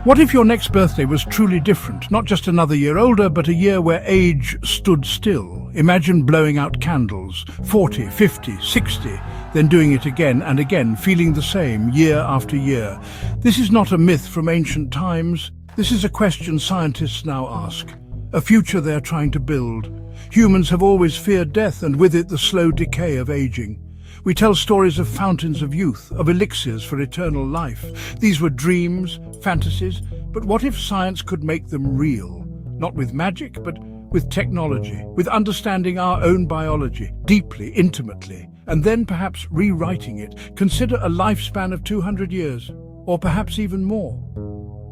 What if your next birthday was truly different? Not just another year older, but a year where age stood still. Imagine blowing out candles, 40, 50, 60, then doing it again and again, feeling the same year after year. This is not a myth from ancient times. This is a question scientists now ask. A future they're trying to build. Humans have always feared death, and with it the slow decay of aging. We tell stories of fountains of youth, of elixirs for eternal life. These were dreams, fantasies, but what if science could make them real? Not with magic, but with technology, with understanding our own biology, deeply, intimately, and then perhaps rewriting it. Consider a lifespan of 200 years, or perhaps even more.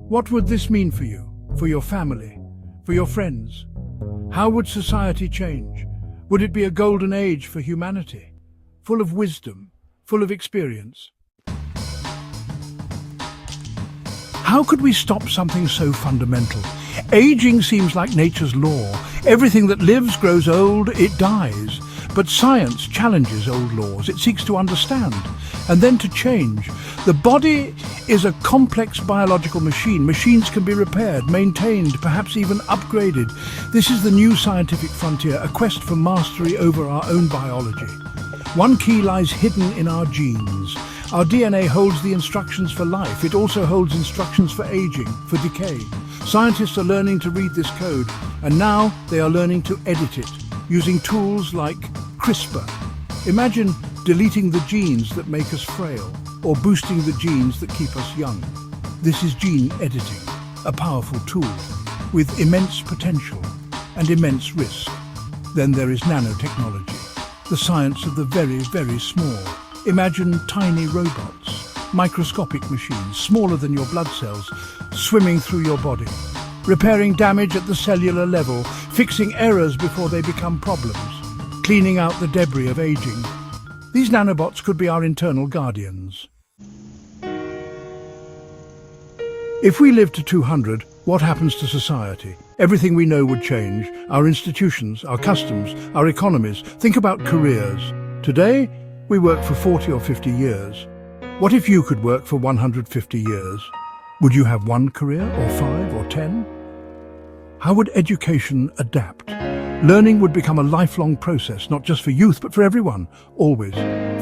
What would this mean for you, for your family, for your friends? How would society change? Would it be a golden age for humanity? Full of wisdom, full of experience. How could we stop something so fundamental? Aging seems like nature's law. Everything that lives grows old, it dies. But science challenges old laws. It seeks to understand and then to change. The body is a complex biological machine. Machines can be repaired, maintained, perhaps even upgraded. This is the new scientific frontier, a quest for mastery over our own biology. One key lies hidden in our genes. Our DNA holds the instructions for life. It also holds instructions for aging, for decay. Scientists are learning to read this code, and now they are learning to edit it, using tools like CRISPR. Imagine deleting the genes that make us frail, or boosting the genes that keep us young. This is gene editing, a powerful tool, with immense potential and immense risk. Then there is nanotechnology. The science of the very, very small. Imagine tiny robots, microscopic machines, smaller than your blood cells, swimming through your body, repairing damage at the cellular level, fixing errors before they become problems, cleaning out the debris of aging. These nanobots could be our internal guardians. If we live to 200, what happens to society? Everything we know would change. Our institutions, our customs, our economies. Think about careers. Today, we work for 40 or 50 years. What if you could work for 150 years? Would you have one career, or 5, or 10? How would education adapt? Learning would become a lifelong process, not just for youth, but for everyone, always.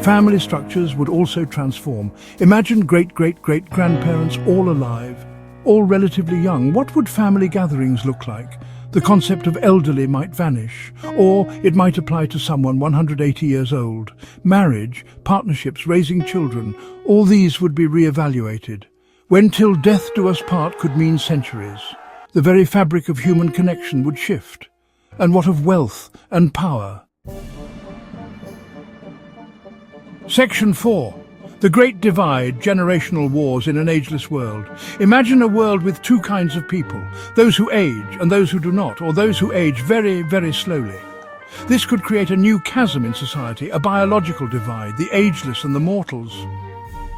Family structures would also transform. Imagine great-great-great-grandparents all alive, all relatively young. What would family gatherings look like? The concept of elderly might vanish, or it might apply to someone 180 years old. Marriage, partnerships, raising children, all these would be re-evaluated. When till death do us part could mean centuries. The very fabric of human connection would shift. And what of wealth and power? Section 4. The Great Divide, Generational Wars in an Ageless World. Imagine a world with two kinds of people, those who age and those who do not, or those who age very, very slowly. This could create a new chasm in society, a biological divide, the ageless and the mortals.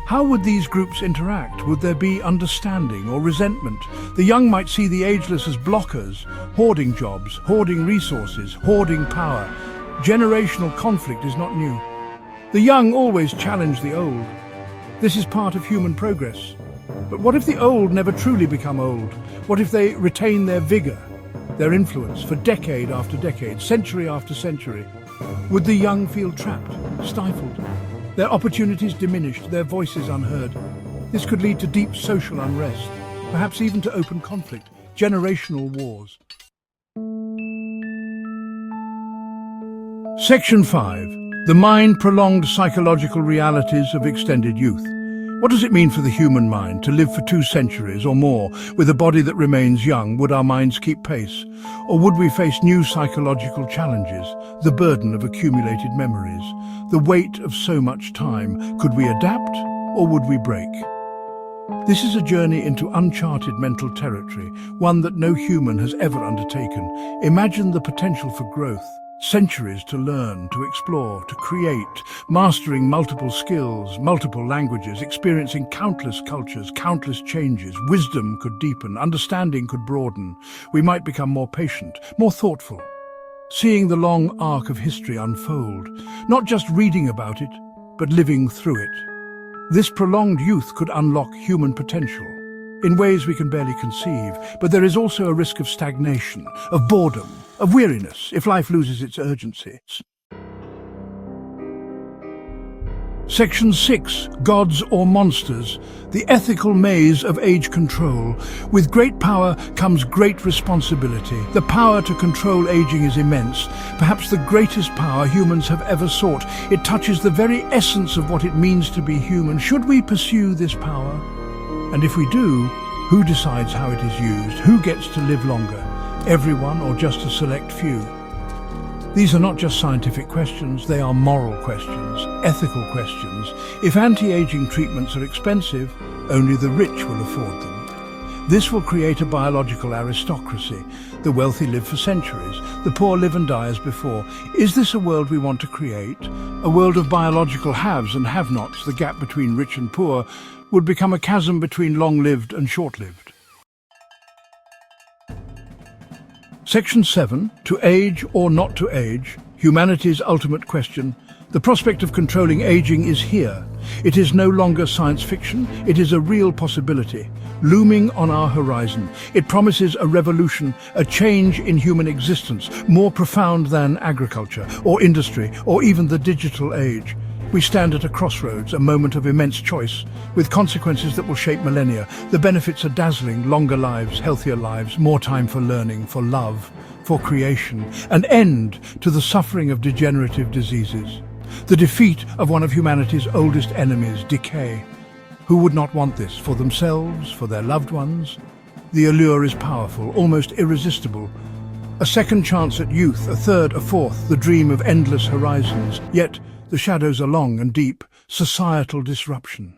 How would these groups interact? Would there be understanding or resentment? The young might see the ageless as blockers, hoarding jobs, hoarding resources, hoarding power. Generational conflict is not new. The young always challenge the old. This is part of human progress. But what if the old never truly become old? What if they retain their vigor, their influence for decade after decade, century after century? Would the young feel trapped, stifled? Their opportunities diminished, their voices unheard. This could lead to deep social unrest, perhaps even to open conflict, generational wars. Section 5. The mind-prolonged psychological realities of extended youth. What does it mean for the human mind to live for 2 centuries or more with a body that remains young? Would our minds keep pace? Or would we face new psychological challenges, the burden of accumulated memories, the weight of so much time? Could we adapt or would we break? This is a journey into uncharted mental territory, one that no human has ever undertaken. Imagine the potential for growth. Centuries to learn, to explore, to create, mastering multiple skills, multiple languages, experiencing countless cultures, countless changes. Wisdom could deepen, understanding could broaden. We might become more patient, more thoughtful, seeing the long arc of history unfold, not just reading about it, but living through it. This prolonged youth could unlock human potential. in ways we can barely conceive, but there is also a risk of stagnation, of boredom, of weariness, if life loses its urgency. Section 6, Gods or Monsters, the ethical maze of age control. With great power comes great responsibility. The power to control aging is immense, perhaps the greatest power humans have ever sought. It touches the very essence of what it means to be human. Should we pursue this power? And if we do, who decides how it is used? Who gets to live longer? Everyone or just a select few? These are not just scientific questions, they are moral questions, ethical questions. If anti-aging treatments are expensive, only the rich will afford them. This will create a biological aristocracy. The wealthy live for centuries, the poor live and die as before. Is this a world we want to create? A world of biological haves and have-nots. The gap between rich and poor would become a chasm between long-lived and short-lived. Section 7, To Age or Not to Age, Humanity's Ultimate Question. The prospect of controlling aging is here. It is no longer science fiction, it is a real possibility, looming on our horizon. It promises a revolution, a change in human existence, more profound than agriculture, or industry, or even the digital age. We stand at a crossroads, a moment of immense choice, with consequences that will shape millennia. The benefits are dazzling: longer lives, healthier lives, more time for learning, for love, for creation, an end to the suffering of degenerative diseases. The defeat of one of humanity's oldest enemies, decay. Who would not want this for themselves, for their loved ones? The allure is powerful, almost irresistible. A second chance at youth, a third, a fourth, the dream of endless horizons. Yet, the shadows are long and deep, societal disruption.